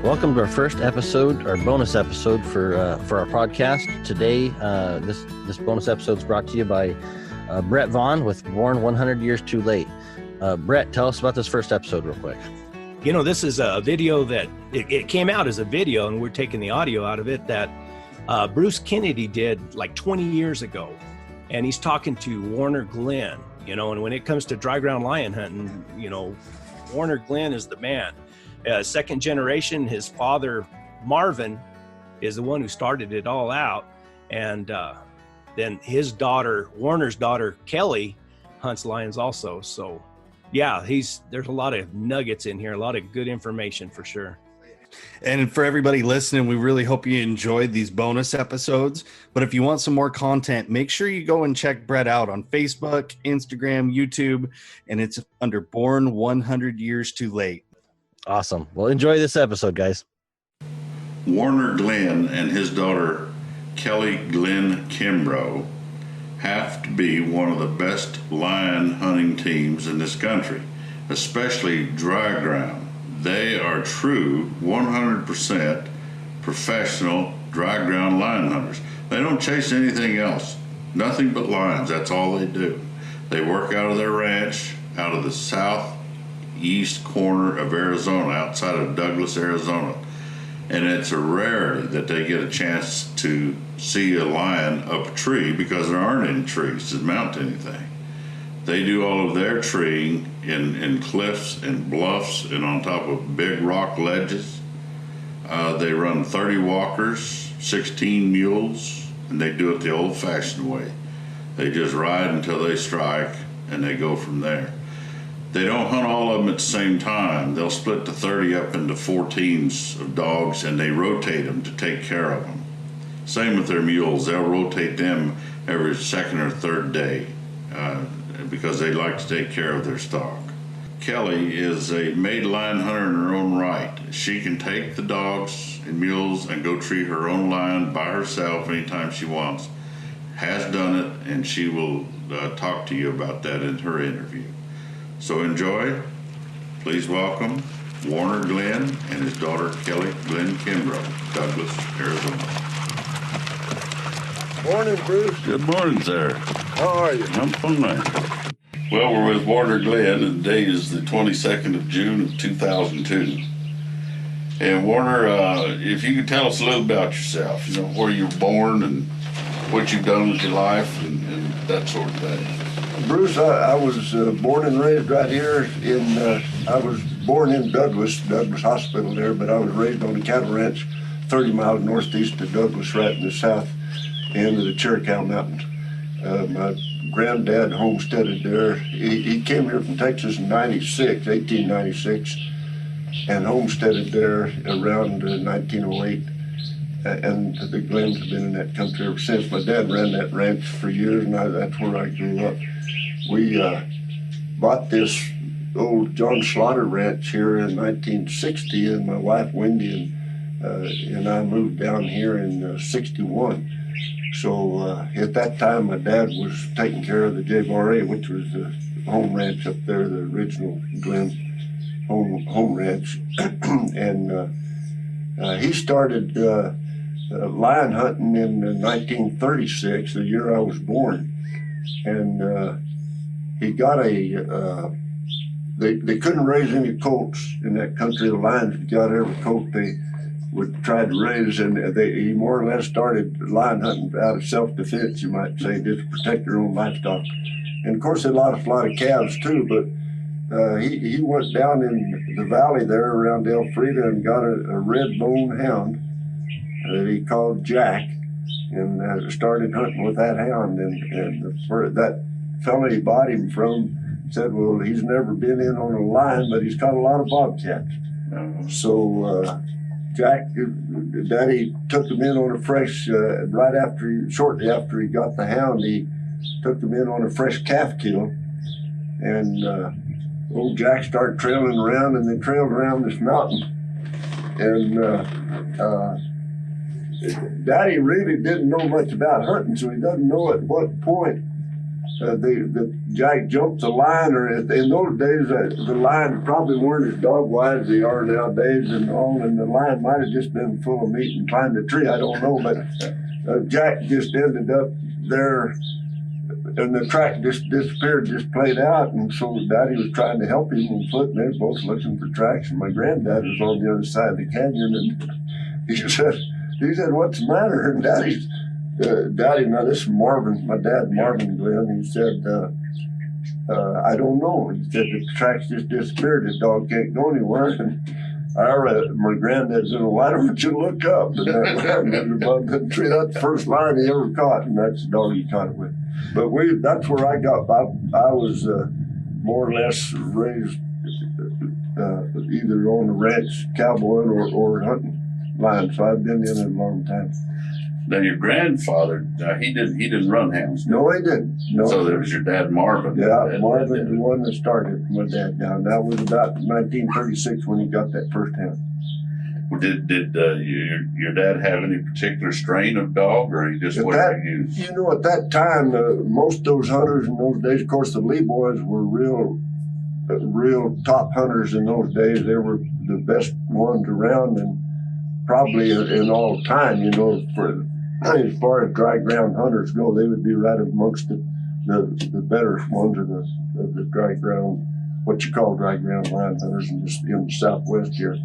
Welcome to our first episode, our bonus episode for our podcast. Today, this bonus episode is brought to you by Bret Vaughn with Born 100 Years Too Late. Bret, tell us about this first episode real quick. You know, this is a video that it came out as a video, and we're taking the audio out of it, that Bruce Kennedy did like 20 years ago. And he's talking to Warner Glen, you know, and when it comes to dry ground lion hunting, you know, Warner Glen is the man. Second generation, his father, Marvin, is the one who started it all out. And then his daughter, Warner's daughter, Kelly, hunts lions also. So yeah, there's a lot of nuggets in here, a lot of good information for sure. And for everybody listening, we really hope you enjoyed these bonus episodes. But if you want some more content, make sure you go and check Bret out on Facebook, Instagram, YouTube, and it's under Born 100 Years Too Late. Awesome. Well, enjoy this episode, guys. Warner Glen and his daughter, Kelly Glen Kimbrough, have to be one of the best lion hunting teams in this country, especially dry ground. They are true 100% professional dry ground lion hunters. They don't chase anything else, nothing but lions. That's all they do. They work out of their ranch, out of the southeast corner of Arizona, outside of Douglas, Arizona. And it's a rarity that they get a chance to see a lion up a tree because there aren't any trees to mount anything. They do all of their treeing in cliffs and bluffs and on top of big rock ledges. They run 30 walkers, 16 mules, and they do it the old-fashioned way. They just ride until they strike, and they go from there. They don't hunt all of them at the same time. They'll split the 30 up into 4 teams of dogs, and they rotate them to take care of them. Same with their mules. They'll rotate them every second or third day because they like to take care of their stock. Kelly is a made lion hunter in her own right. She can take the dogs and mules and go treat her own lion by herself anytime she wants. Has done it, and she will talk to you about that in her interview. So enjoy. Please welcome Warner Glen and his daughter Kelly Glen Kimbrough, Douglas, Arizona. Morning, Bruce. Good morning, sir. How are you? I'm fine. Well, we're with Warner Glen, and the date is the 22nd of June of 2002. And Warner, if you could tell us a little about yourself, you know, where you were born and what you've done with your life and that sort of thing. Bruce, I was born and raised right here I was born in Douglas Hospital there, but I was raised on a cattle ranch 30 miles northeast of Douglas, right in the south end of the Chiricahua Mountains. My granddad homesteaded there. He came here from Texas in 1896, and homesteaded there around 1908. And the Glens have been in that country ever since. My dad ran that ranch for years, and that's where I grew up. We bought this old John Slaughter ranch here in 1960, and my wife Wendy and I moved down here in 61. So at that time, my dad was taking care of the J-Bar-A, which was the home ranch up there, the original Glen home ranch. And he started lion hunting in 1936, the year I was born. And he got they couldn't raise any colts in that country. The lions got every colt they would try to raise, and he more or less started lion hunting out of self-defense, you might say, just to protect their own livestock. And of course, they lost a lot of calves too, but he went down in the valley there around Elfrida and got a red bone hound that he called Jack, and started hunting with that hound. And that fella he bought him from said, well, he's never been in on a lion, but he's caught a lot of bobcats. So Jack, Daddy took him in on a fresh, shortly after he got the hound, he took him in on a fresh calf kill. And old Jack started trailing around, and they trailed around this mountain. And Daddy really didn't know much about hunting, so he doesn't know at what point the Jack jumped the line, or in those days, the line probably weren't as dog wide as they are nowadays, and the line might have just been full of meat and climbed the tree. I don't know, but Jack just ended up there, and the track just disappeared, just played out, and so Daddy was trying to help him on foot, and they were both looking for tracks, and my granddad was on the other side of the canyon, and he said, "What's the matter?" And Daddy, now this is Marvin, my dad, Marvin Glen, he said, "I don't know." He said, "The tracks just disappeared, the dog can't go anywhere." And my granddad said, "Well, why don't you look up?" And that line was above the tree. That's the first line he ever caught, and that's the dog he caught it with. But that's where I got, I was more or less raised either on the ranch cowboying or hunting line, so I've been in it a long time. Now your grandfather, he didn't run hounds. No, he didn't. No. So there was your dad, Marvin. Yeah, Marvin, the one that started my dad down. That was about 1936 when he got that first hound. Well, did your dad have any particular strain of dog, or he just whatever he used? You know, at that time, most of those hunters in those days, of course, the Lee boys were real top hunters in those days. They were the best ones around, and probably in all time, you know, as far as dry ground hunters go, they would be right amongst the better ones of the dry ground, what you call dry ground line hunters in the Southwest here.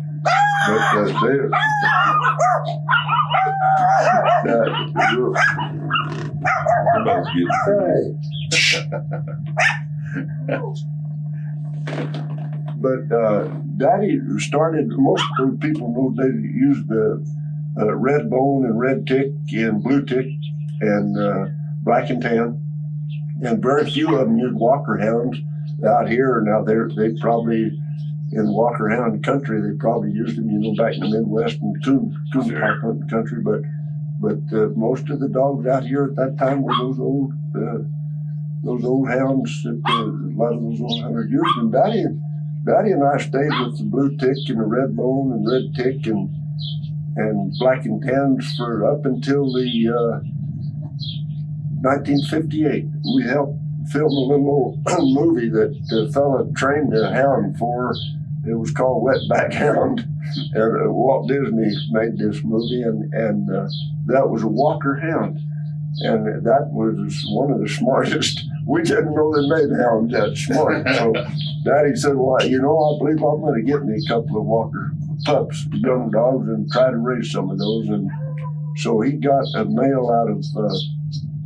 But Daddy started, most of the people in those days used the red bone and red tick and blue tick and black and tan, and very few of them used walker hounds out here. Now they probably, in walker hound country, they probably used them, you know, back in the Midwest and coon type hunting country, but most of the dogs out here at that time were those old hounds that a lot of those old hunters used. And Daddy and I stayed with the blue tick and the red bone and red tick and black and tans for up until the 1958. We helped film a little old movie that the fella trained a hound for. It was called Wetback Hound. And Walt Disney made this movie, and that was a walker hound. And that was one of the smartest. We didn't know they made hounds that smart. So Daddy said, "Well, you know, I believe I'm going to get me a couple of walker pups, young dogs, and try to raise some of those." And so he got a male out of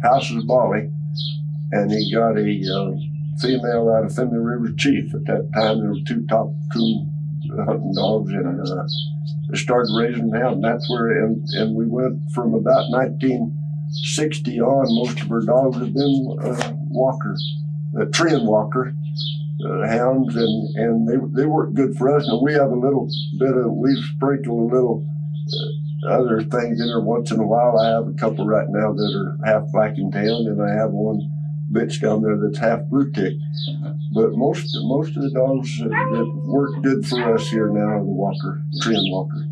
House's Bolly, and he got a female out of Finley River Chief. At that time, there were two top coon hunting dogs, and they started raising them out. And that's where, and we went from about 1960 on. Most of our dogs have been tree and walker hounds, and they work good for us. And we have a little bit of, we sprinkle a little other things in there once in a while. I have a couple right now that are half black and tan, and I have one bitch down there that's half blue tick. But most of the dogs that work good for us here now are the walker, tree and walker.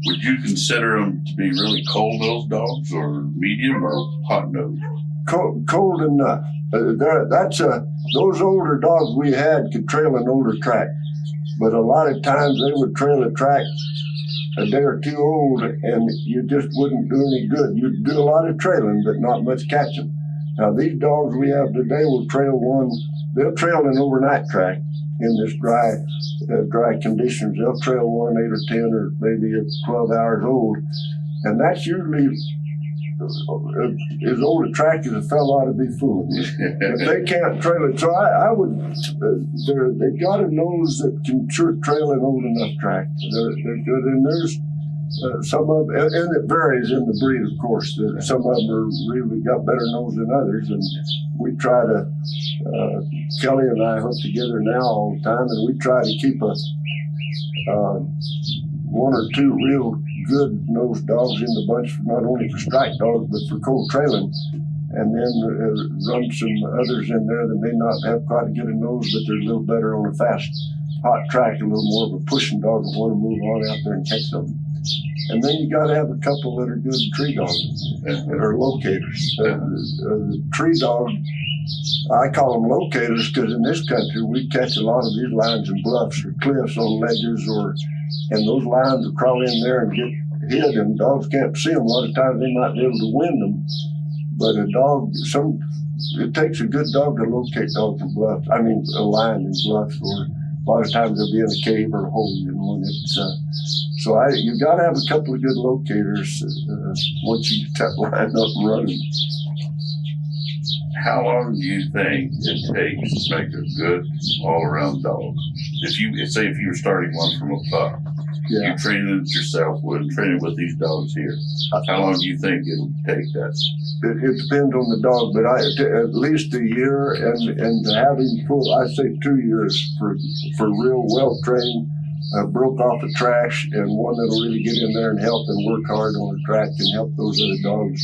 Would you consider them to be really cold-nosed dogs, or medium, or hot-nosed? Cold enough. Those older dogs we had could trail an older track, but a lot of times they would trail a track a day or two old, and you just wouldn't do any good. You'd do a lot of trailing, but not much catching. Now these dogs we have today will trail one. They'll trail an overnight track in this dry conditions. They'll trail one 8 or 10 or maybe 12 hours old, and that's usually as old a track as a fellow ought to be fooling. If they can't trail it, so I would. They've got a nose that can trail an old enough track. They're good, and there's some of, and it varies in the breed, of course. Some of them are really got better nose than others, and we try to. Kelly and I hunt together now all the time, and we try to keep one or two real good nosed dogs in the bunch, not only for strike dogs but for cold trailing, and then run some others in there that may not have quite a good a nose, but they're a little better on a fast hot track, a little more of a pushing dog that want to move on out there and catch something. And then you got to have a couple that are good tree dogs, that are locators. Tree dog, I call them locators because in this country we catch a lot of these lines in bluffs or cliffs on ledges, and those lines will crawl in there and get hit, and dogs can't see them. A lot of times they might be able to wind them, but it takes a good dog to locate dogs in bluffs. I mean, a lion in bluffs, or a lot of times they'll be in a cave or a hole, and it's you got to have a couple of good locators once you get that line up and running. How long do you think it takes to make a good all-around dog? If you were starting one from a pup, Yeah. you train it yourself with training with these dogs here. How long do you think it'll take that? It depends on the dog, but at least a year, and having I say 2 years for real well trained, broke off the trash, and one that'll really get in there and help and work hard on the track and help those other dogs.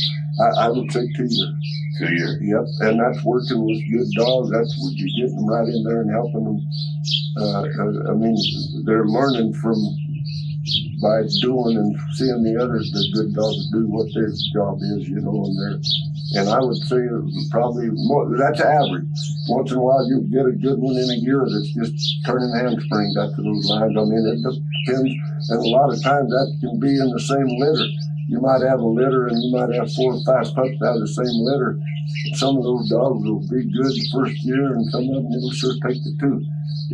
I would say 2 years. 2 years. Yep, and that's working with good dogs. That's what you're getting them right in there and helping them. I mean, they're learning by doing and seeing the good dogs do what their job is, and I would say probably more, that's average. Once in a while you'll get a good one in a year that's just turning hamstrings after those lines. I mean, it depends, and a lot of times that can be in the same litter. You might have a litter and you might have 4 or 5 pups out of the same litter. Some of those dogs will be good the first year, and some of them will sure take the 2.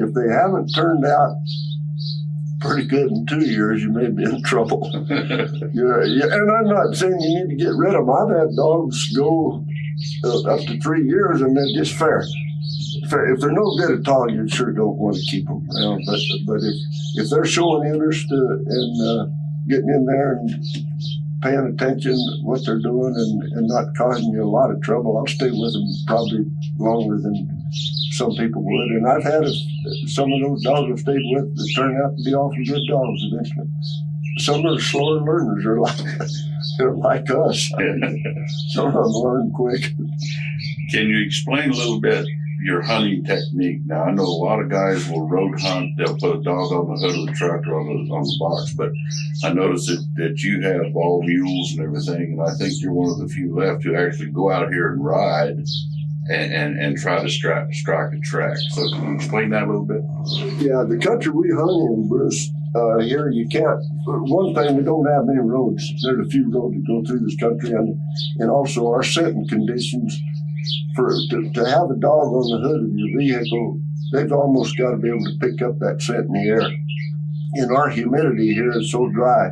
If they haven't turned out pretty good in 2 years, you may be in trouble. And I'm not saying you need to get rid of them. I've had dogs go up to 3 years and they're just fair. If they're no good at all, you sure don't want to keep them around. But if they're showing interest and getting in there and paying attention to what they're doing and not causing you a lot of trouble, I'll stay with them probably longer than some people would. And I've had some of those dogs I've stayed with that turn out to be awfully good dogs eventually. Some are slower learners. They're like us. Some of them learn quick. Can you explain a little bit your hunting technique? Now, I know a lot of guys will road hunt. They'll put a dog on the hood of the truck or on the box, but I noticed that you have all mules and everything, and I think you're one of the few left who actually go out here and ride and try to strike a track. So can you explain that a little bit? Yeah, the country we hunt in, Bruce, here you can't. One thing, we don't have many roads. There's a few roads that go through this country, and also our scenting conditions. To have a dog on the hood of your vehicle, they've almost got to be able to pick up that scent in the air. And our humidity here is so dry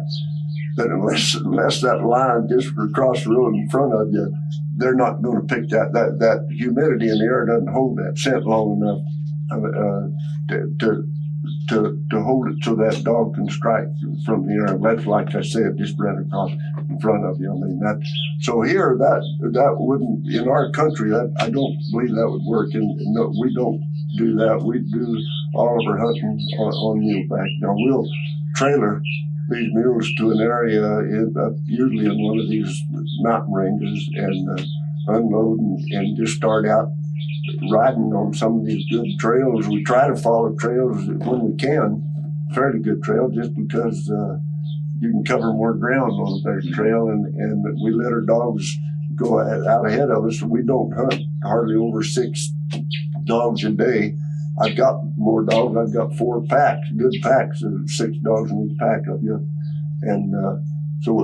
that unless that line just across the road in front of you, they're not going to pick that humidity in the air doesn't hold that scent long enough to hold it so that dog can strike from the air. That's like I said, just ran across in front of you. I mean so here that wouldn't, in our country, I don't believe that would work. And no, we don't do that. We do all of our hunting on muleback. Now we'll trailer these mules to an area usually in one of these mountain ranges and unload and just start out riding on some of these good trails. We try to follow trails when we can, fairly good trail, just because you can cover more ground on a better trail, and we let our dogs go out ahead of us. So we don't hunt hardly over 6 dogs a day. I've got more dogs. I've got 4 packs, good packs of 6 dogs in each pack of you, and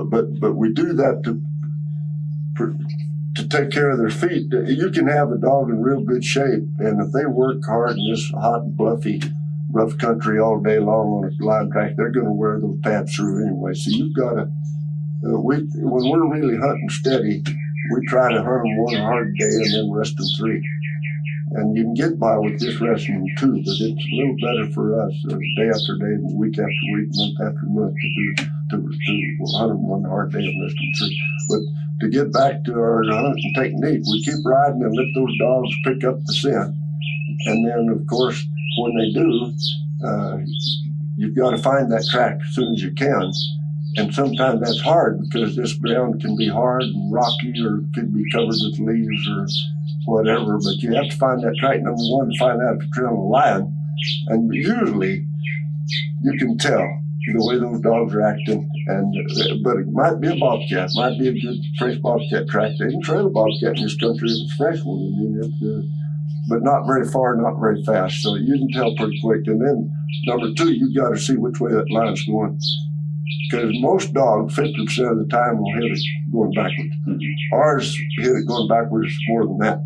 but we do that to take care of their feet. You can have a dog in real good shape, and if they work hard in this hot and bluffy, rough country all day long on a line track, they're going to wear those pads through anyway. So you've got to, when we're really hunting steady, we try to hunt them one hard day and then rest them 3. And you can get by with just resting them 2, but it's a little better for us day after day, week after week, month after month to hunt them one hard day and rest them 3. But to get back to our hunting technique, we keep riding and let those dogs pick up the scent. And then, of course, when they do, you've got to find that track as soon as you can. And sometimes that's hard because this ground can be hard and rocky, or it could be covered with leaves or whatever. But you have to find that track, number one, to find out if you're trailing a lion. And usually you can tell the way those dogs are acting. But it might be a bobcat, might be a good fresh bobcat track. They can trail a bobcat in this country if it's a fresh one. I mean, but not very far, not very fast. So you can tell pretty quick. And then number two, you got to see which way that line's going. Because most dogs, 50% of the time, will hit it going backwards. Ours hit it going backwards more than that.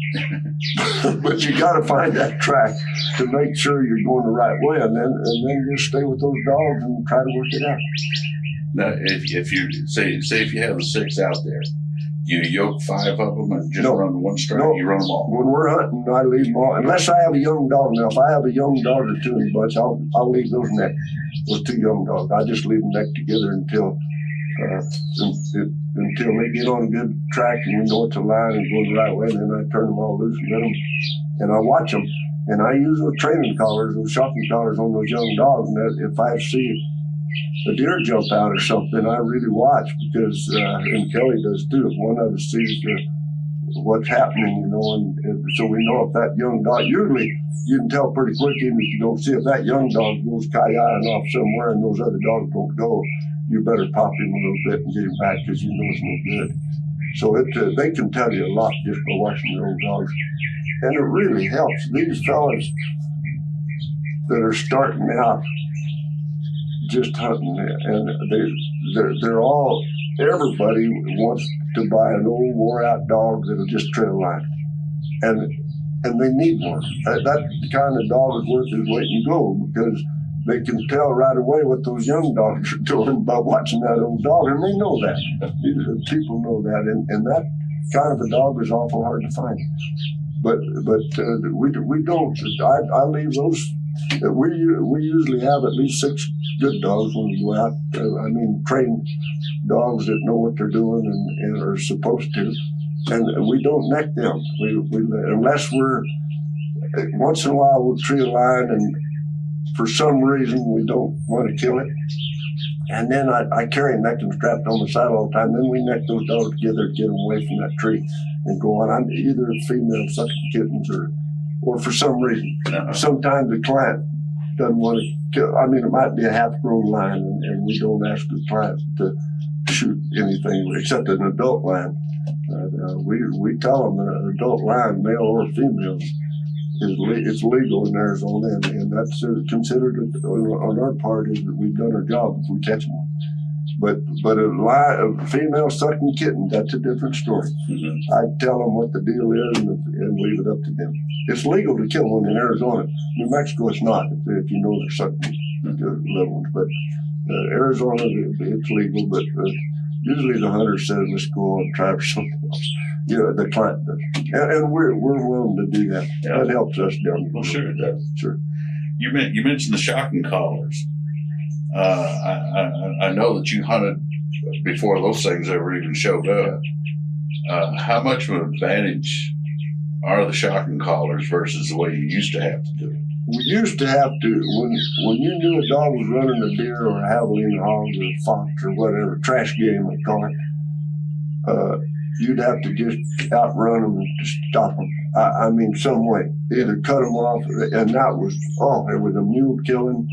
But you got to find that track to make sure you're going the right way, and then just stay with those dogs and try to work it out. Now, if you say if you have a 6 out there, you yoke 5 of them and just run one straight. No. You run them all. When we're hunting, I leave them all. Unless I have a young dog. Now, if I have a young dog or two in the bunch, I'll leave those neck. Those 2 young dogs. I just leave them neck together until they get on a good track and we know it's a line and go the right way. And then I turn them all loose and let them, and I watch them. And I use those training collars, those shocking collars on those young dogs. And if I see a deer jump out or something, I really watch because, and Kelly does too, if one of us sees what's happening, you know, and so we know if that young dog, usually you can tell pretty quick, even if you don't see if that young dog goes coyoting off somewhere and those other dogs don't go, you better pop him a little bit and get him back because you know it's no good. So they can tell you a lot just by watching their own dogs. And it really helps. These fellas that are starting out just hunting, and they're all, everybody wants to buy an old wore out dog that'll just trail a line, and they need one. That kind of dog is worth his weight in gold because they can tell right away what those young dogs are doing by watching that old dog, and they know that. People know that, and that kind of a dog is awful hard to find. But we don't. I leave those. We usually have at least 6 good dogs when we go out. I mean, trained dogs that know what they're doing and are supposed to. And we don't neck them. We unless we're, once in a while we'll tree a line and for some reason we don't want to kill it. And then I carry a neck and strapped on the side all the time. Then we neck those dogs together to get them away from that tree and go on. I'm either a female sucking kittens or for some reason. Sometimes the client doesn't want to kill. I mean, it might be a half-grown lion, and we don't ask the client to shoot anything except an adult lion. We tell them an adult lion, male or female, it's legal in Arizona, and that's considered on our part is that we've done our job if we catch one. But a female sucking kitten, that's a different story. Mm-hmm. I tell them what the deal is and leave it up to them. It's legal to kill one in Arizona. New Mexico, it's not, if you know they're sucking little ones. But Arizona, it's legal, but usually the hunter says, let's go and try for something else. The client does. And we're willing to do that. Yeah. That helps us down the road. Well, sure it does. Sure. You mentioned the shocking collars. I know that you hunted before those things ever even showed up. How much of an advantage are the shocking collars versus the way you used to have to do it? We used to have to, when you knew a dog was running a deer or a javelina hog or a fox or whatever, trash game they call it, you'd have to just outrun them and just stop them. I mean, some way. Either cut them off, and that was, it was a mule killing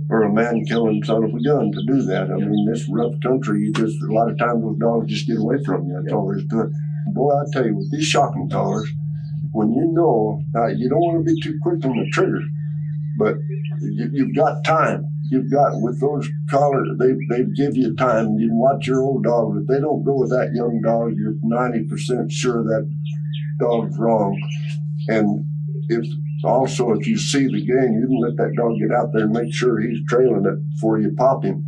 or a man killing son of a gun to do that. I mean, this rough country, a lot of times those dogs just get away from you. That's all there is to it. Boy, I tell you, with these shocking collars, when you know, you don't want to be too quick on the trigger, but you've got time. You've got, with those collars, they give you time. You can watch your old dogs. If they don't go with that young dog, you're 90% sure that dog's wrong. And if you see the game, you can let that dog get out there and make sure he's trailing it before you pop him.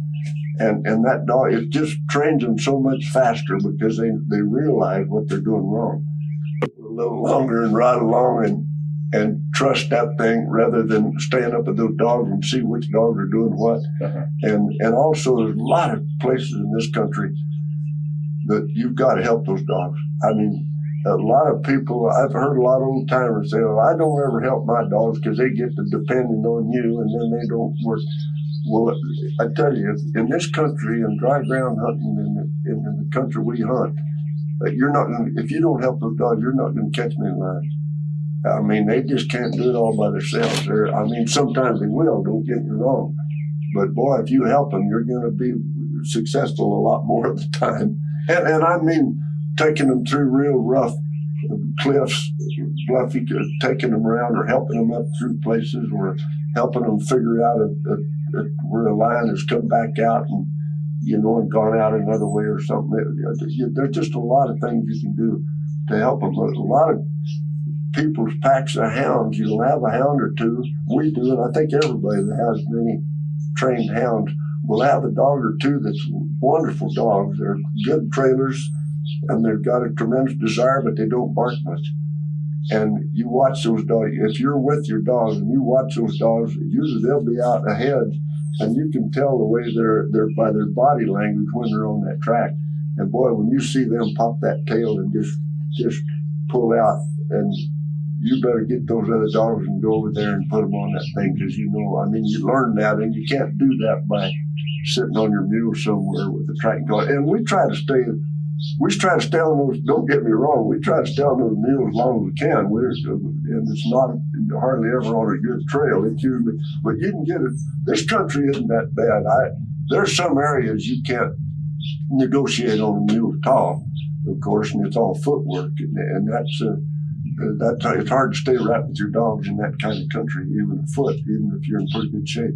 And that dog, it just trains them so much faster because they realize what they're doing wrong. A little longer and ride along and trust that thing rather than staying up with those dogs and see which dogs are doing what. Uh-huh. And also there's a lot of places in this country that you've got to help those dogs. I mean, a lot of people, I've heard a lot of old timers say, I don't ever help my dogs because they get to depending on you and then they don't work. Well, I tell you, in this country, in dry ground hunting, in the country we hunt, you're not going to, if you don't help those dogs, you're not going to catch them in line. I mean, they just can't do it all by themselves. I mean, sometimes they will, don't get me wrong. But boy, if you help them, you're going to be successful a lot more of the time. And I mean, taking them through real rough cliffs, bluffy, taking them around or helping them up through places or helping them figure out where a line has come back out and, and gone out another way or something. There's just a lot of things you can do to help them. A lot of people's packs of hounds, you'll have a hound or two. We do, and I think everybody that has many trained hounds will have a dog or two that's wonderful dogs. They're good trailers, and they've got a tremendous desire, but they don't bark much. And you watch those dogs. If you're with your dogs and you watch those dogs, usually they'll be out ahead, and you can tell the way they're by their body language when they're on that track. And boy, when you see them pop that tail and just pull out, and you better get those other dogs and go over there and put them on that thing, because you learn that, and you can't do that by sitting on your mule somewhere with the track going. And we try to stay on those. Don't get me wrong, we try to stay on those mules as long as we can. And it's not hardly ever on a good trail. It's usually, but you can get it. This country isn't that bad. There's some areas you can't negotiate on a mule at all, of course, and it's all footwork, and that's it's hard to stay right with your dogs in that kind of country, even afoot, even if you're in pretty good shape.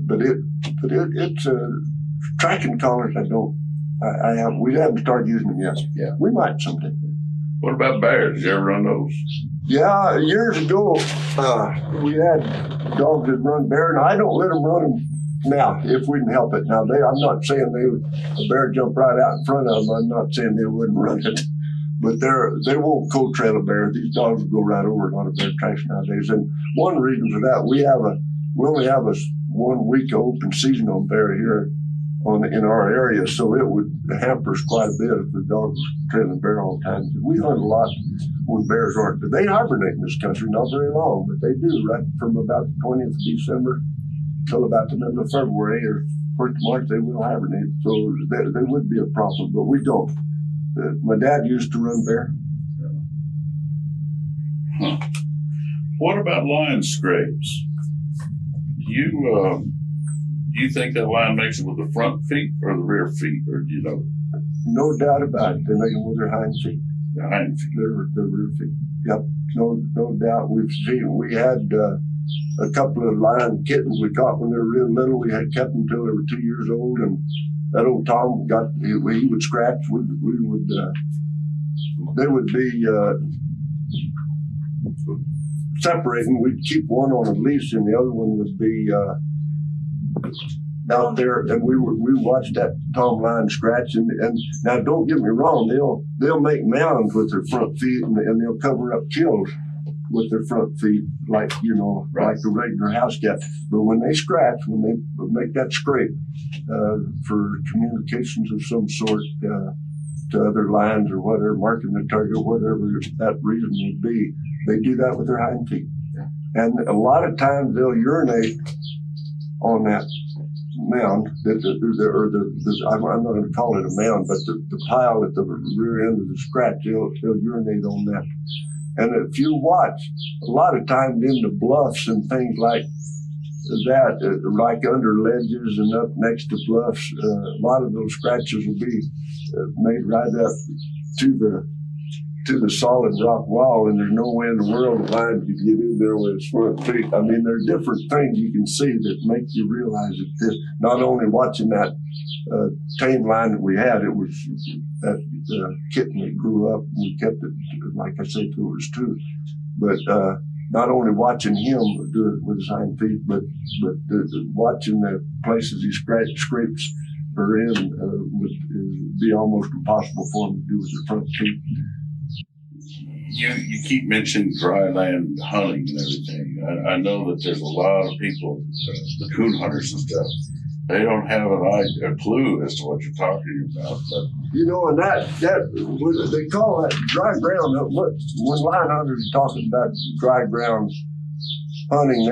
But it's tracking collars. We haven't started using them yet. Yeah. We might someday. What about bears? Did you ever run those? Yeah, years ago, we had dogs that run bear, and I don't let them run them now if we can help it. Now, I'm not saying a bear jump right out in front of them. I'm not saying they wouldn't run it, but they won't co-trail a bear. These dogs will go right over a lot of bear tracks nowadays. And one reason for that, we only have a 1 week open season on bear here in our area, so it would hamper us quite a bit if the dogs was trailing bear all the time. We hunt a lot when bears aren't. But they hibernate in this country, not very long, but they do, right from about the 20th of December till about the middle of February or 1st of March, they will hibernate. So they would be a problem, but we don't. My dad used to run bear. Huh. What about lion scrapes? Do you think that lion makes it with the front feet or the rear feet, or do you know? No doubt about it. They make them with their hind feet. The hind feet. Their rear feet. Yep. No doubt. We had a couple of lion kittens we caught when they were real little. We had kept them until they were 2 years old, and that old Tom he would scratch. They would be separating. We'd keep one on a leash, and the other one would be out there, and we watched that Tom lion scratch. And now, don't get me wrong, they'll make mounds with their front feet, and they'll cover up kills with their front feet, like like a regular house cat. But when they scratch, when they make that scrape for communications of some sort to other lions or whatever, marking the target, whatever that reason would be, they do that with their hind feet. And a lot of times they'll urinate on that mound, I'm not going to call it a mound, but the pile at the rear end of the scratch, they'll urinate on that. And if you watch, a lot of times in the bluffs and things like that, like under ledges and up next to bluffs, a lot of those scratches will be made right up to the solid rock wall, and there's no way in the world the lion could get in there with his front feet. I mean, there are different things you can see that make you realize that this, not only watching that tame lion that we had, it was that kitten that grew up, and we kept it, like I say, till it was 2. But not only watching him do it with his hind feet, but watching the places he scrapes are in would be almost impossible for him to do with their front feet. You keep mentioning dry land hunting and everything. I know that there's a lot of people, the coon hunters and stuff, they don't have a clue as to what you're talking about. But and that they call that dry ground. When lion hunters are talking about dry ground hunting,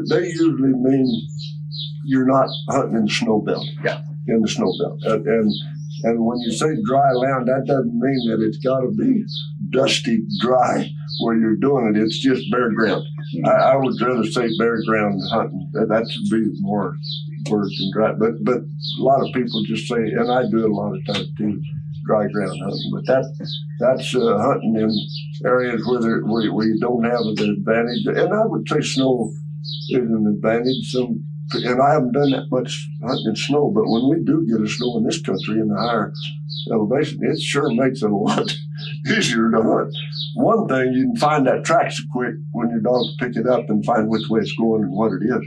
they usually mean you're not hunting in the snow belt. Yeah. In the snow belt, and when you say dry land, that doesn't mean that it's got to be dusty, dry where you're doing it. It's just bare ground. I would rather say bare ground hunting. That should be more work than dry. But a lot of people just say, and I do it a lot of times too, dry ground hunting. But that's hunting in areas where you don't have an advantage. And I would say snow is an advantage. And I haven't done that much hunting in snow, but when we do get a snow in this country in the higher elevation, it sure makes it a lot easier to hunt. One thing, you can find that tracks quick when your dogs pick it up and find which way it's going and what it is.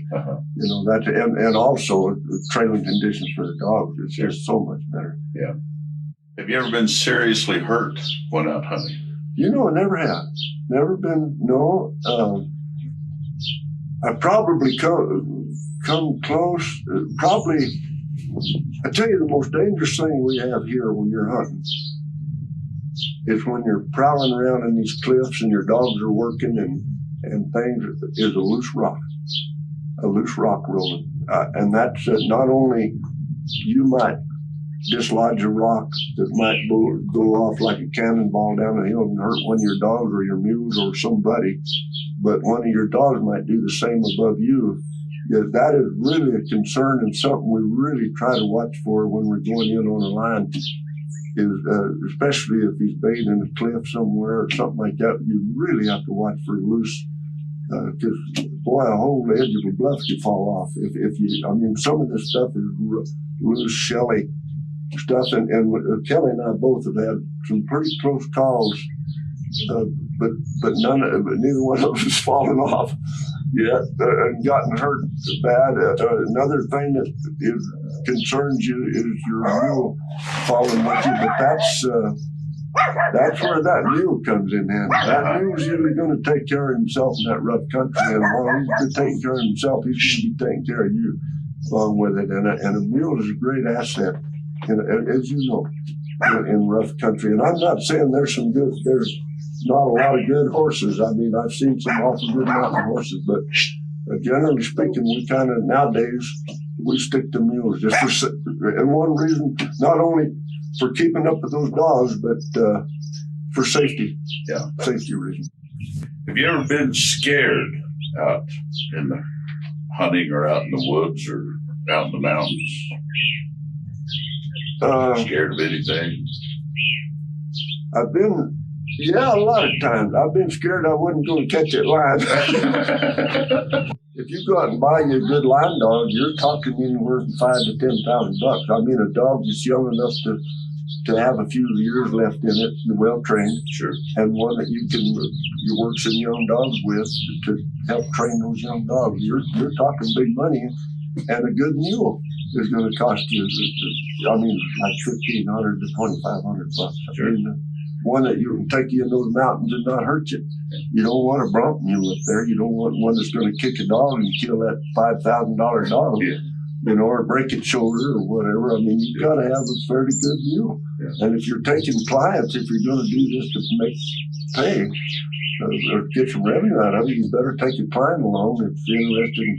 You know, that, and also trailing conditions for the dogs. It's just so much better. Yeah. Have you ever been seriously hurt when out hunting? You know, I never have. Never been, no. I probably come close. Probably, I tell you, the most dangerous thing we have here when you're hunting is when you're prowling around in these cliffs and your dogs are working and things, is a loose rock rolling. And that's not only you might dislodge a rock that might go off like a cannonball down the hill and hurt one of your dogs or your mules or somebody, but one of your dogs might do the same above you. Yeah, that is really a concern and something we really try to watch for when we're going in on a line. Is especially if he's baited in a cliff somewhere or something like that, you really have to watch for loose. Because boy, a whole edge of a bluff could fall off if you. I mean, some of this stuff is loose, shelly stuff, and Kelly and I both have had some pretty close calls, but neither one of us has fallen off yet and gotten hurt bad. Another thing that concerns you is your mule falling with you, but that's where that mule comes in handy. That mule's usually going to take care of himself in that rough country, and while he's been taking care of himself, he's going to be taking care of you along with it. And a mule is a great asset, as you know, in rough country. And I'm not saying there's not a lot of good horses. I mean, I've seen some awful good mountain horses, but generally speaking, we kind of nowadays we stick to mules just for, and one reason, not only for keeping up with those dogs, but for safety. Yeah, safety reasons. Have you ever been scared out in the hunting or out in the woods or out in the mountains? Scared of anything? I've been. Yeah, a lot of times. I've been scared I wasn't going to catch that line. If you go out and buy you a good line dog, you're talking anywhere from $5,000 to $10,000. I mean, a dog that's young enough to have a few years left in it, and well trained, sure, and one that you work some young dogs with to help train those young dogs. You're talking big money, and a good mule is going to cost you. I mean, like $1,500 to $2,500. Sure. I mean, one that you can take you in those mountains and not hurt you. You don't want a bronc mule up there. You don't want one that's going to kick a dog and kill that $5,000 dog, you know, or break its shoulder or whatever. I mean, you've got to have a fairly good mule. Yeah. And if you're taking clients, if you're going to do this to make pay or get some revenue out of it, you better take a client along that's interested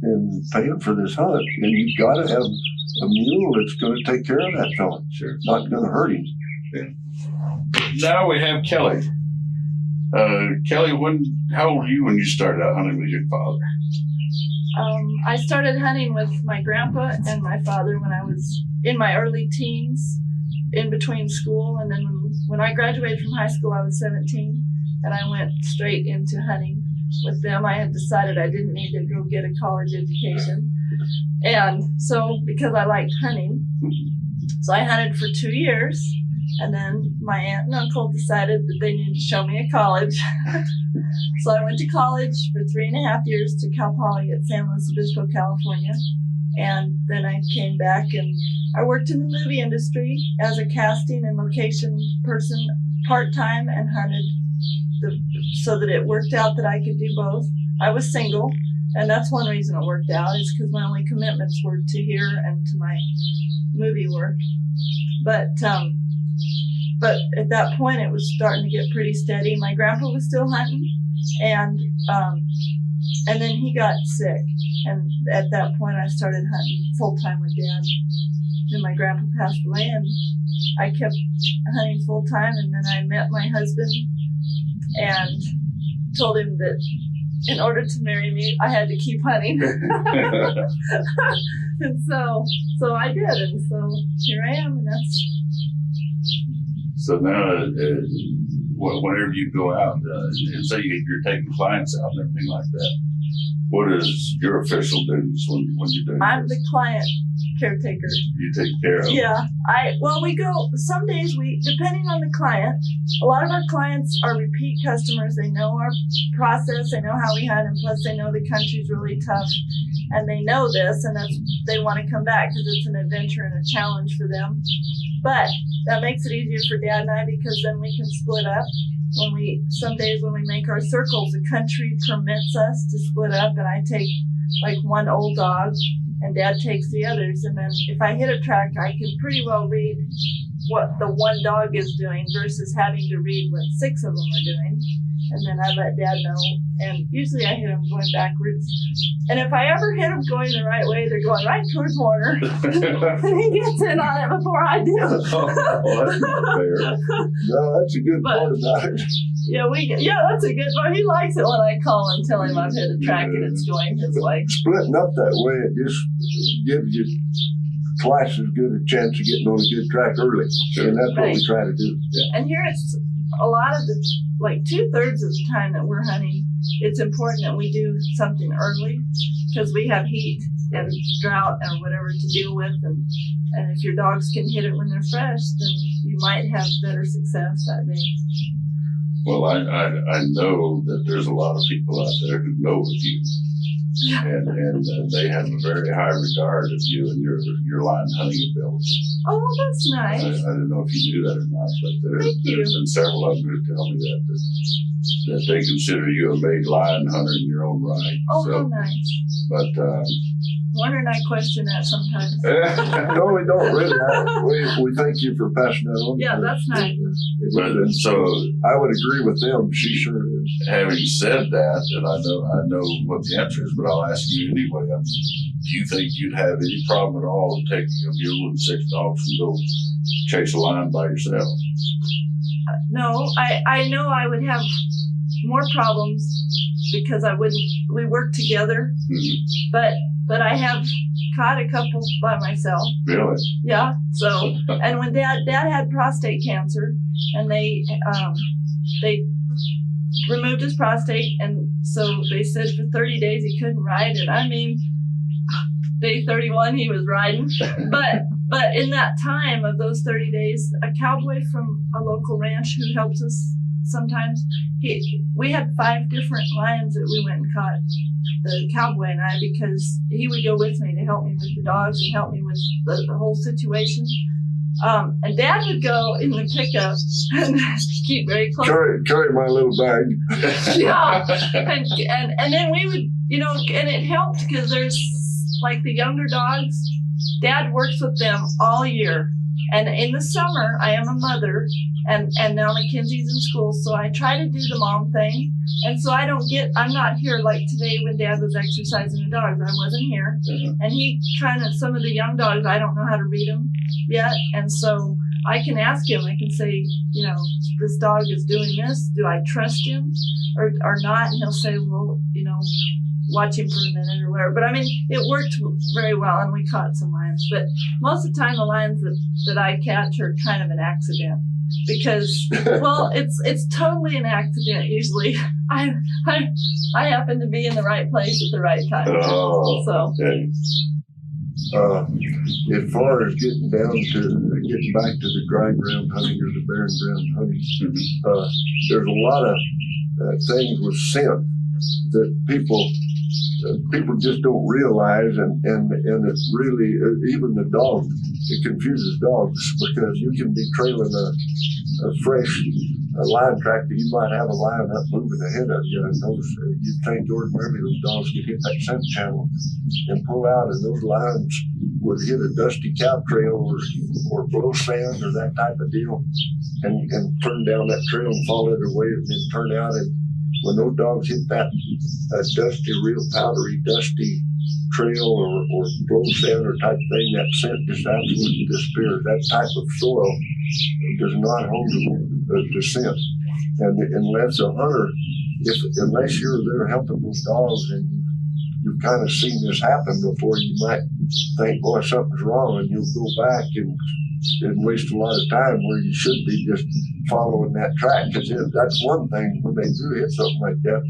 in paying for this hunt. And you've got to have a mule that's going to take care of that fella. Sure. Not going to hurt him. Yeah. Now we have Kelly. Kelly, how old were you when you started out hunting with your father? I started hunting with my grandpa and my father when I was in my early teens, in between school. And then when I graduated from high school, I was 17, and I went straight into hunting with them. I had decided I didn't need to go get a college education. And so, because I liked hunting, so I hunted for 2 years. And then my aunt and uncle decided that they needed to show me a college. So I went to college for 3.5 years to Cal Poly at San Luis Obispo, California. And then I came back and I worked in the movie industry as a casting and location person part-time and hunted so that it worked out that I could do both. I was single, and that's one reason it worked out, is because my only commitments were to here and to my movie work. But at that point, it was starting to get pretty steady. My grandpa was still hunting, and then he got sick. And at that point, I started hunting full time with Dad. Then my grandpa passed away, and I kept hunting full time, and then I met my husband and told him that in order to marry me, I had to keep hunting. And so I did, and so here I am, and that's. So now, whenever you go out, and say you're taking clients out and everything like that, what is your official duties when you're doing I'm this? the client caretaker. You take care of Yeah, we go, some days depending on the client, a lot of our clients are repeat customers. They know our process, they know how we hunt, and plus they know the country's really tough, and they know this, and they want to come back because it's an adventure and a challenge for them. But that makes it easier for Dad and I, because then we can split up. Some days when we make our circles, the country permits us to split up, and I take like one old dog and Dad takes the others. And then if I hit a track, I can pretty well read what the one dog is doing versus having to read what 6 of them are doing. And then I let Dad know. And usually I hit them going backwards. And if I ever hit them going the right way, they're going right towards Warner. And he gets in on it before I do. that's not fair. No, that's a good part about it. Yeah, that's a good part. He likes it when I call and tell him I've hit a track and it's going his way. Splitting up that way, it just gives you twice as good a chance of getting on a good track early. Sure. And that's what we Right. try to do. And here it's a lot of the, like 2/3 of the time that we're hunting, it's important that we do something early because we have heat and drought and whatever to deal with. And if your dogs can hit it when they're fresh, then you might have better success that day. Well, I know that there's a lot of people out there who know of you, and they have a very high regard of you and your line hunting ability. Oh, that's I nice. don't know if you knew that or not, but Thank you. there's been several of them who tell me that they consider you a made lion hunter in your own right. Oh, So, how nice. but Warner and I question that sometimes. No, we don't really. We thank you for passing that on. Yeah, that's nice. but so I would agree with them. She sure is. having said that, and I know what the answer is, but I'll ask you anyway. I mean, do you think you'd have any problem at all taking a mule and 6 dogs and go chase a lion by yourself? No, I know I would have more problems because we work together, but I have caught a couple by myself. Really? Yeah. So, and when Dad had prostate cancer, and they removed his prostate, and so they said for 30 days he couldn't ride. And I mean, day 31 he was riding, but in that time of those 30 days, a cowboy from a local ranch who helps us sometimes, we had 5 different lions that we went and caught, the cowboy and I, because he would go with me to help me with the dogs and help me with the whole situation. And Dad would go in the pickup and keep very close. Carry my little bag. Yeah, and then we would, and it helped because there's like the younger dogs. Dad works with them all year, and in the summer I am a mother, and now Mackenzie's in school, so I try to do the mom thing, and so I'm not here like today when Dad was exercising the dogs. I wasn't here, and he some of the young dogs, I don't know how to read them yet, and so I can ask him. I can say, this dog is doing this. Do I trust him or not? And he'll say, well, watch him for a minute or whatever. But I mean, it worked very well, and we caught some lions. But most of the time, the lions that I catch are kind of an accident because, well, it's totally an accident. Usually, I happen to be in the right place at the right time. Oh, so. okay. As far as getting back to the dry ground hunting or the barren ground hunting, there's a lot of things with scent that people just don't realize, and it really, even the dog, it confuses dogs because you can be trailing a fresh lion track that you might have a lion up moving ahead of you, and you train Jordan Murphy, those dogs could hit that scent channel and pull out, and those lions would hit a dusty cow trail or blow sand or that type of deal and turn down that trail and fall their way and then turn out. And when those dogs hit that dusty, real powdery, dusty trail or blow center type thing, that scent just absolutely disappears. That type of soil does not hold the scent. And unless a hunter, unless you're there helping those dogs and you've kind of seen this happen before, you might think, boy, something's wrong, and you'll go back and waste a lot of time where you should be just following that track. Because that's one thing, when they do hit something like that,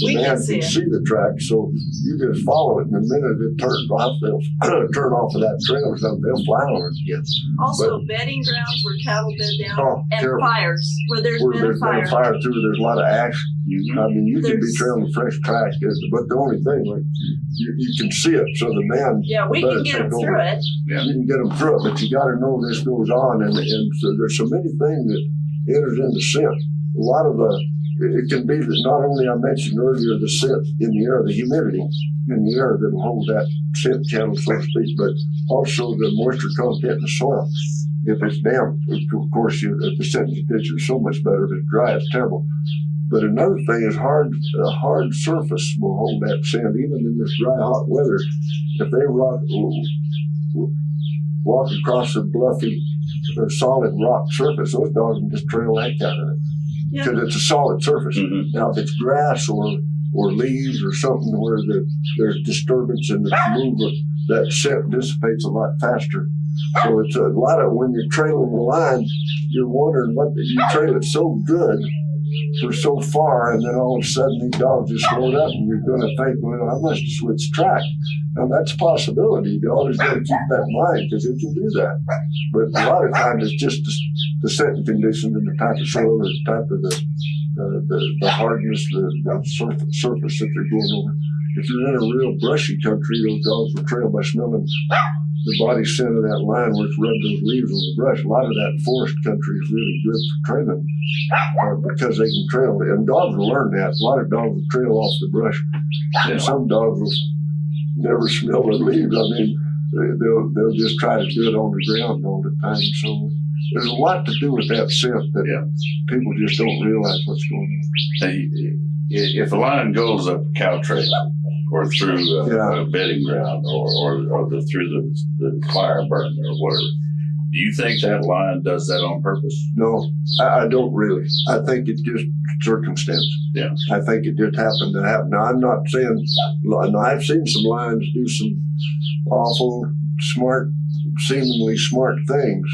the man can see the track, so you just follow it, and the minute it turns off, they'll turn off of that trail or something, they'll fly on it again. Also, bedding grounds where cattle bed down, and terrible. Fires where there's been a fire. Too, there's a lot of ash. Mm-hmm. I mean, you can be trailing a fresh track, but the only thing, like, you can see it, so the man. Yeah, we can get them through it. Yeah. You can get them through it, but you got to know this goes on, and so there's so many things that enters into scent. A lot of it can be that not only I mentioned earlier the scent in the air, the humidity in the air that'll hold that scent channel, so to speak, but also the moisture content in the soil. If it's damp, of course, the scent is so much better. If it's dry, it's terrible. But another thing is a hard surface will hold that scent, even in this dry, hot weather. If they walk across a bluffy or solid rock surface, those dogs can just trail the heck out of it. Because it's a solid surface. Mm-hmm. Now, if it's grass or leaves or something where there's disturbance in the movement, that scent dissipates a lot faster. So it's a lot of, when you're trailing the line, you're wondering you trail it so good for so far, and then all of a sudden these dogs just slowed up, and you're going to think, well, I must have switched track. Now that's a possibility. You always got to keep that in mind, because it can do that. But a lot of times it's just the setting conditions and the type of soil, or the type of the hardness, the surface that they're going over. If you're in a real brushy country, those dogs will trail by smelling the body scent of that line where it's rubbed those leaves on the brush. A lot of that forest country is really good for trailing because they can trail. And dogs will learn that. A lot of dogs will trail off the brush. And some dogs will never smell the leaves. I mean, they'll just try to do it on the ground all the time. So there's a lot to do with that scent that people just don't realize what's going on. If a lion goes up a cow trail or through a bedding ground or through the fire burn or whatever, do you think that lion does that on purpose? No, I don't really. I think it's just circumstance. Yeah. I think it just happened to happen. Now, I'm not saying, I've seen some lions do some awful, seemingly smart things.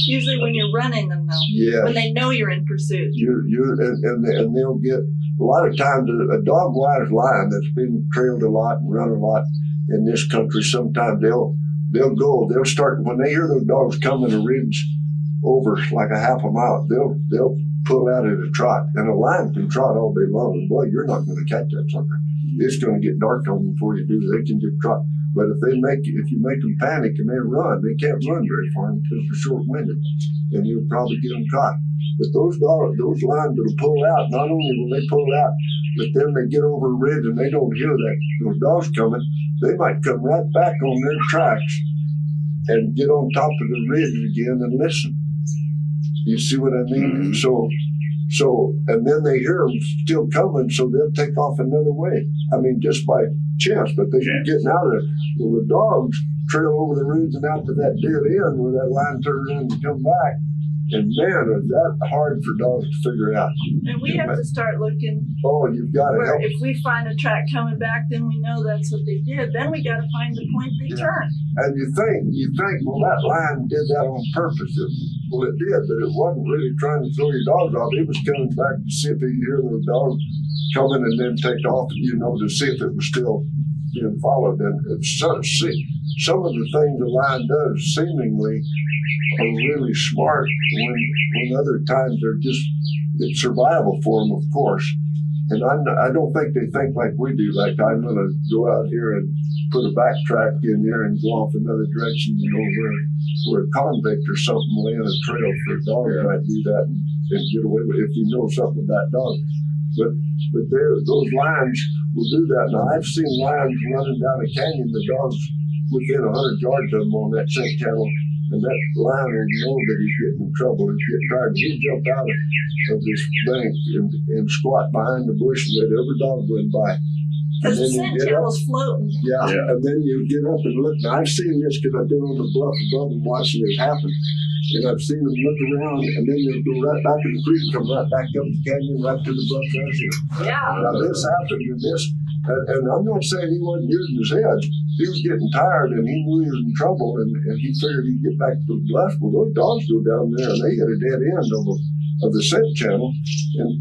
Usually when you're running them, though. Yeah. When they know you're in pursuit. And they'll get, a lot of times, a dog-wise lion that's been trailed a lot and run a lot in this country, sometimes they'll start, when they hear those dogs coming a ridge over like a half a mile, they'll pull out at a trot. And a lion can trot all day long, and boy, you're not going to catch that sucker. It's going to get dark on them before you do. They can just trot. But if you make them panic and they run, they can't run very far because they're short-winded, and you'll probably get them caught. But those lions that'll pull out, not only will they pull out, but then they get over a ridge and they don't hear those dogs coming. They might come right back on their tracks and get on top of the ridge again and listen. You see what I mean? Mm-hmm. So, and then they hear them still coming, so they'll take off another way. I mean, just by chance, but they're getting out of it. Well, the dogs trail over the ridge and out to that dead end where that line turns around and come back. And man, is that hard for dogs to figure out. And we have to start looking. Oh, you've got to help. If we find a track coming back, then we know that's what they did. Then we got to find the point they turned. And you think, well, that lion did that on purpose. Well, it did, but it wasn't really trying to throw your dogs off. It was coming back to see if he could hear the dog coming and then take off, to see if it was still being followed. And some of the things the lion does seemingly are really smart when other times it's survival for them, of course. And I don't think they think like we do, like I'm going to go out here and put a backtrack in there and go off another direction, where a convict or something laying a trail for a dog might do that and get away with it if you know something about dogs. But those lions will do that. Now, I've seen lions running down a canyon, the dogs within 100 yards of them on that scent channel, and that lion will know that he's getting in trouble. He's getting tired. He'll jump out of this bank and squat behind the bush and let every dog run by. Because the And then scent you get up. channel's floating. Yeah. Yeah. And then you get up and look. Now, I've seen this because I've been on the bluff above and watching this happen. And I've seen them look around, and then they'll go right back in the creek, come right back up the canyon, right to the bluff house here. Yeah. Now, this happened, and I'm not saying he wasn't using his head. He was getting tired, and he knew he was in trouble, and he figured he'd get back to the bluff. Well, those dogs go down there, and they hit a dead end of the scent channel, and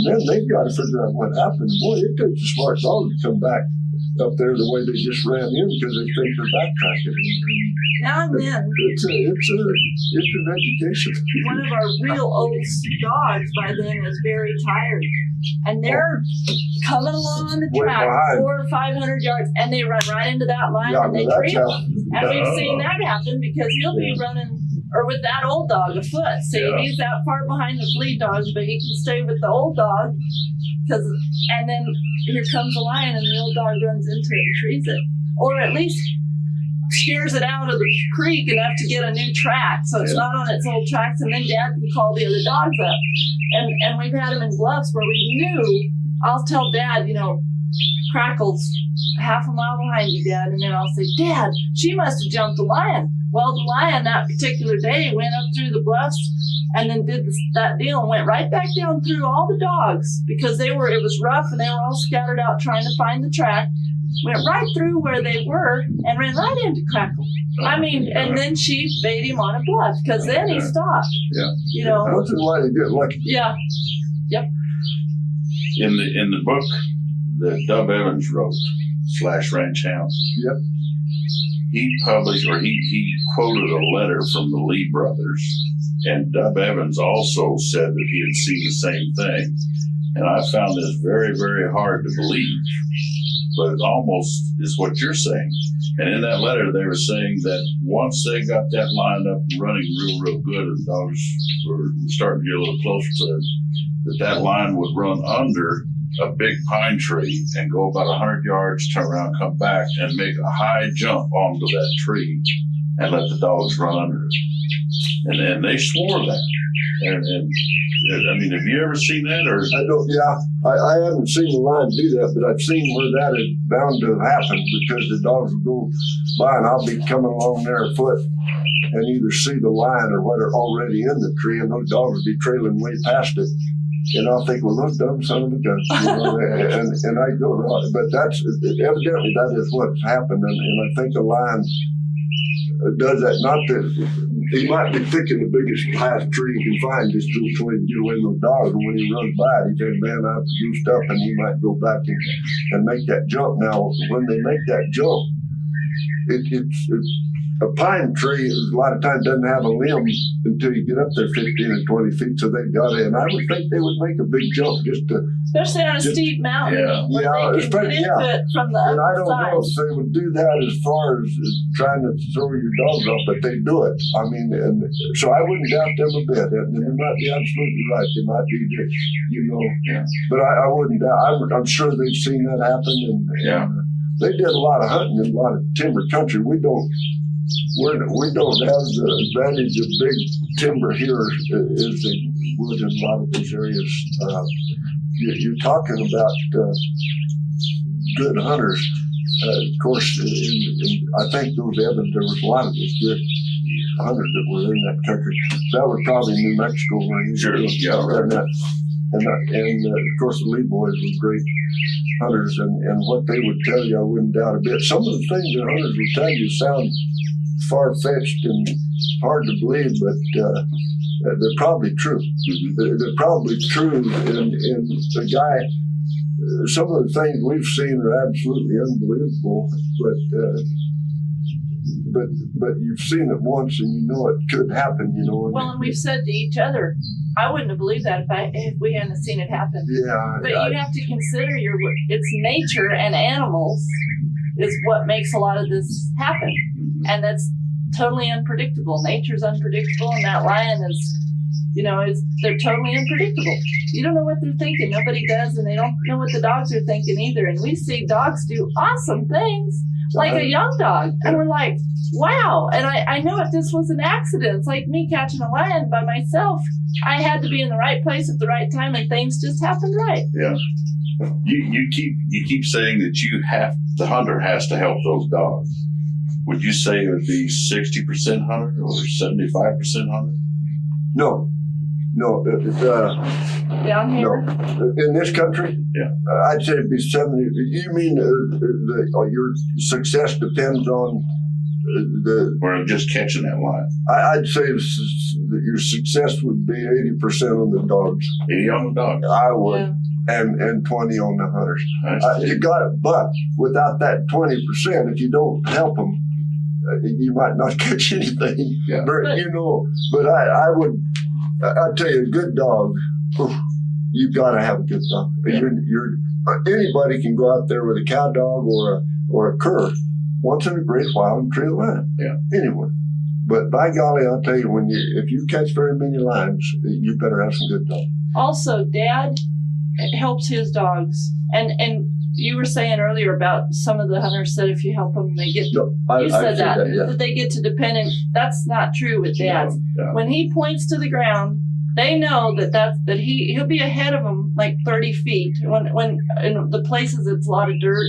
then they've got to figure out what happened. Boy, it takes a smart dog to come back up there the way they just ran in because they think they're backtracking. Now and then, It's an education. one of our real old dogs by then is very tired. And they're coming along on the Way track, behind. 400 or 500 yards, and they run right into that line Yeah, and they that's tree how. them. And we've seen that happen because he'll be running, or with that old dog afoot. See, Yeah. he's that far behind the lead dog, but he can stay with the old dog. And then here comes a lion, and the old dog runs into it and trees it. Or at least steers it out of the creek enough to get a new track, so it's not on its old tracks, and then Dad can call the other dogs up. And we've had them in bluffs where we knew, I'll tell Dad, Crackle's half a mile behind you, Dad, and then I'll say, Dad, she must have jumped the lion. Well, the lion that particular day went up through the bluffs and then did that deal and went right back down through all the dogs because it was rough and they were all scattered out trying to find the track. Went right through where they were and ran right into Crackle. And then she bait him on a bluff because then he stopped. Yeah. Once in a while, he did like. Yeah. Yep. In the book that Dub Evans wrote, /Ranch Hound. Yep. He published, or he quoted a letter from the Lee brothers, and Dub Evans also said that he had seen the same thing. And I found this very, very hard to believe, but it almost is what you're saying. And in that letter, they were saying that once they got that line up and running real good, and dogs were starting to get a little closer to it, that line would run under a big pine tree and go about 100 yards, turn around, come back, and make a high jump onto that tree and let the dogs run under it. And they swore that. And have you ever seen that? Or I don't. Yeah, I haven't seen the line do that, but I've seen where that is bound to happen because the dogs will go by, and I'll be coming along there afoot and either see the line or what are already in the tree, and those dogs will be trailing way past it. And I'll think, well, those dumb son of a gun, and I go, no, but that's evidently that is what's happened, and I think the lion does that. Not that he might be picking the biggest highest tree he can find just so he can get away from those dogs, and when he runs by it, he says, man, I've goosed up, and he might go back and make that jump. Now, when they make that jump, it's a pine tree a lot of times doesn't have a limb until you get up there 15 or 20 feet, so they've got it. And I would think they would make a big jump just to. Especially on a steep mountain. Where they can get into it from the and I other don't side. know if they would do that as far as trying to throw your dogs off, but they do it. I mean, and so I wouldn't doubt them a bit. And they might be absolutely right. They might be just, but I wouldn't doubt. I'm sure they've seen that happen. And they did a lot of hunting in a lot of timber country. We don't have the advantage of big timber here as they would in a lot of these areas. You're talking about good hunters. Of course, I think those Evans, there was a lot of those good hunters that were in that country. That was probably New Mexico where he was. And of course, the Lee boys were great hunters, and what they would tell you, I wouldn't doubt a bit. Some of the things that hunters will tell you sound far-fetched and hard to believe, but they're probably true. They're probably true, and the guy, some of the things we've seen are absolutely unbelievable, but you've seen it once and you know it could happen, Well, and we've said to each other, I wouldn't have believed that if we hadn't seen it happen. Yeah. But you have to consider it's nature and animals is what makes a lot of this happen. And that's totally unpredictable. Nature's unpredictable, and that lion is, they're totally unpredictable. You don't know what they're thinking. Nobody does, and they don't know what the dogs are thinking either. And we see dogs do awesome things, like a young dog. And we're like, wow. And I know if this was an accident, it's like me catching a lion by myself. I had to be in the right place at the right time, and things just happened right. Yeah. You keep saying that the hunter has to help those dogs. Would you say it would be 60% hunter or 75% hunter? No. Down here? No. In this country? Yeah. I'd say it'd be 70. You mean your success depends on Or just catching that line? I'd say that your success would be 80% on the dogs. 80 on the dogs. I would. Yeah. And 20 on the hunters. I see. You got it, but without that 20%, if you don't help them, you might not catch anything. Yeah. But I would. I tell you, a good dog. You've got to have a good dog. Yeah. Anybody can go out there with a cow dog or a cur once in a great while and tree a line. Yeah. Anyone. But by golly, I'll tell you, if you catch very many lines, you better have some good dogs. Also, Dad helps his dogs, and you were saying earlier about some of the hunters said if you help them, they get. You said that, yeah. that they get to depend. And that's not true with dads. No. When he points to the ground, they know that he'll be ahead of them like 30 feet. When in the places it's a lot of dirt,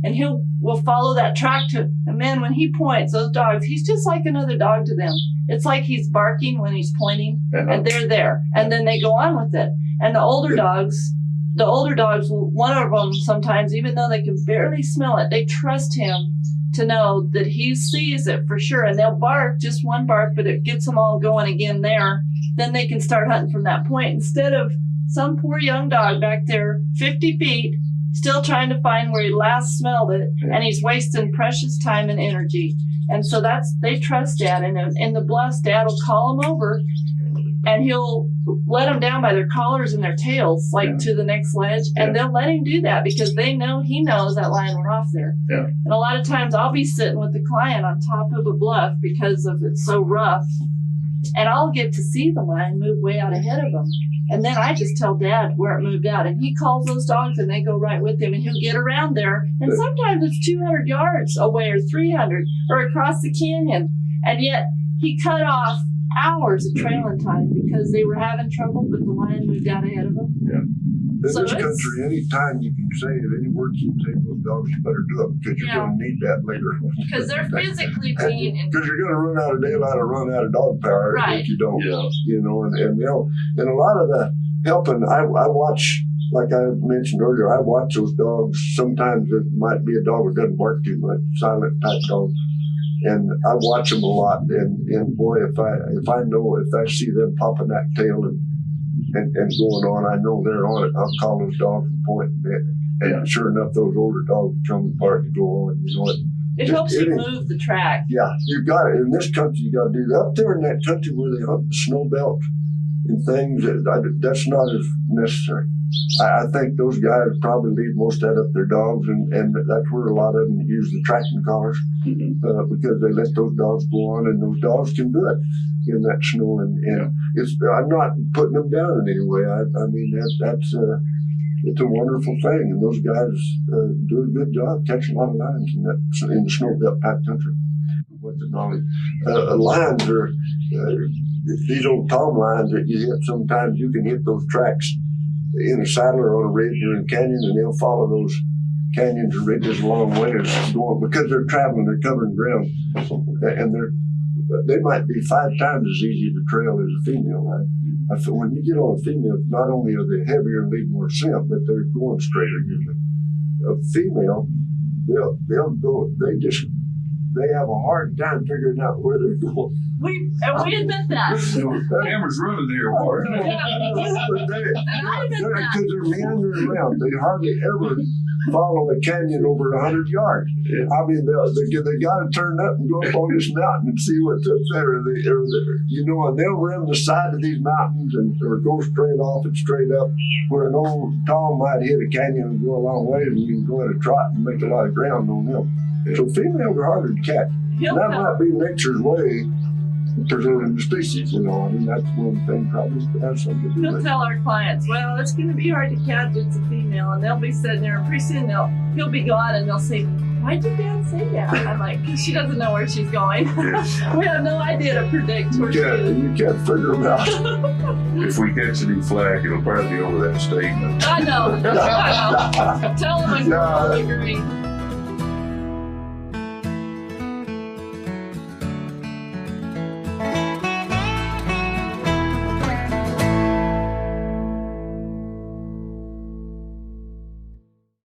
and will follow that track to. And man, when he points, those dogs, he's just like another dog to them. It's like he's barking when he's pointing, and they're there, and then they go on with it. And the older dogs, one of them sometimes, even though they can barely smell it, they trust him to know that he sees it for sure. And they'll bark, just one bark, but it gets them all going again there. Then they can start hunting from that point instead of some poor young dog back there 50 feet, still trying to find where he last smelled it, and he's wasting precious time and energy. And so they trust Dad, and the blessed Dad will call them over, and he'll let them down by their collars and their tails, to the next ledge, and they'll let him do that because he knows that lion went off there. Yeah. And a lot of times I'll be sitting with the client on top of a bluff because of it's so rough, and I'll get to see the lion move way out ahead of him. And then I just tell Dad where it moved out, and he calls those dogs, and they go right with him, and he'll get around there. And sometimes it's 200 yards away or 300 or across the canyon, and yet he cut off hours of trailing time because they were having trouble, but the lion moved out ahead of them. Yeah. In this country, anytime you can say it, any word you can say to those dogs, you better do it because you're going to need that later. Because they're physically being. Because you're going to run out of daylight or run out of dog power if you don't. Yeah. And a lot of the helping, I watch, like I mentioned earlier, I watch those dogs. Sometimes it might be a dog that doesn't bark too much, silent type dog. And I watch them a lot, and boy, if I see them popping that tail and going on, I know they're on it. I'll call those dogs and point, and sure enough, those older dogs come and bark and go on. It helps you move the track. Yeah, you got it. In this country, you got to do that. Up there in that country where they hunt the snow belt and things, that's not as necessary. I think those guys probably leave most of that up their dogs, and that's where a lot of them use the tracking collars because they let those dogs go on, and those dogs can do it in that snow. And I'm not putting them down in any way. I mean it's a wonderful thing, and those guys do a good job catching a lot of lions in the snow belt type country. With the knowledge, lions are these old tom lions that you hit. Sometimes you can hit those tracks in a saddle or on a ridge or in a canyon, and they'll follow those canyons and ridges a long ways going because they're traveling, they're covering ground, and they might be 5 times as easy to trail as a female lion. I feel when you get on a female, not only are they heavier and leave more scent, but they're going straighter usually. A female, they'll go. They have a hard time figuring out where they're going. We admit that. Camera's running there. Because they're meandering around. They hardly ever follow a canyon over 100 yards. Yeah. I mean, they got to turn up and go up on this mountain and see what's up there. And they'll run the side of these mountains or go straight off and straight up, where an old Tom might hit a canyon and go a long way, and you can go at a trot and make a lot of ground on them. Yeah. So females are harder to catch. That might be nature's way of preserving the species, I mean, that's one thing probably has something to do with it. He'll tell our clients, well, it's going to be hard to catch, it's a female, and they'll be sitting there, and pretty soon he'll be gone, and they'll say, why'd your dad say that? I'm like, she doesn't know where she's going. Yes. We have no idea to predict where she is. You can't figure them out. If we catch any flack, it'll probably be over that statement. I know. Tell him I Yeah. completely agree.